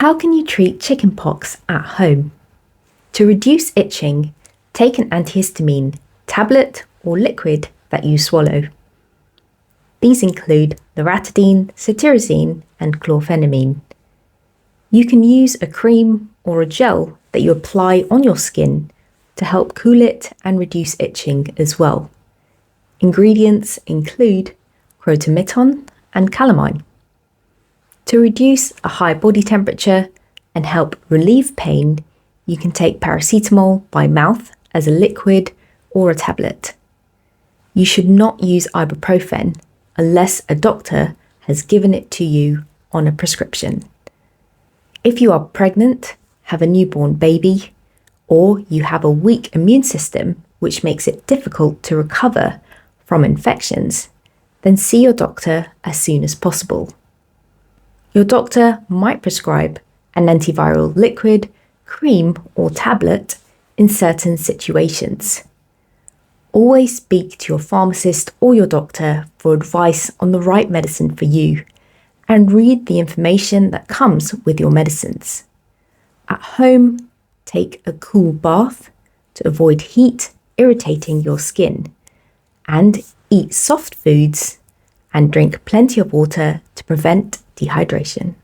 How can you treat chickenpox at home? To reduce itching, take an antihistamine tablet or liquid that you swallow. These include loratadine, cetirizine, and chlorphenamine. You can use a cream or a gel that you apply on your skin to help cool it and reduce itching as well. Ingredients include crotamiton and calamine. To reduce a high body temperature and help relieve pain, you can take paracetamol by mouth as a liquid or a tablet. You should not use ibuprofen unless a doctor has given it to you on a prescription. If you are pregnant, have a newborn baby, or you have a weak immune system which makes it difficult to recover from infections, then see your doctor as soon as possible. Your doctor might prescribe an antiviral liquid, cream, or tablet in certain situations. Always speak to your pharmacist or your doctor for advice on the right medicine for you, and read the information that comes with your medicines. At home, take a cool bath to avoid heat irritating your skin, and eat soft foods and drink plenty of water to prevent dehydration.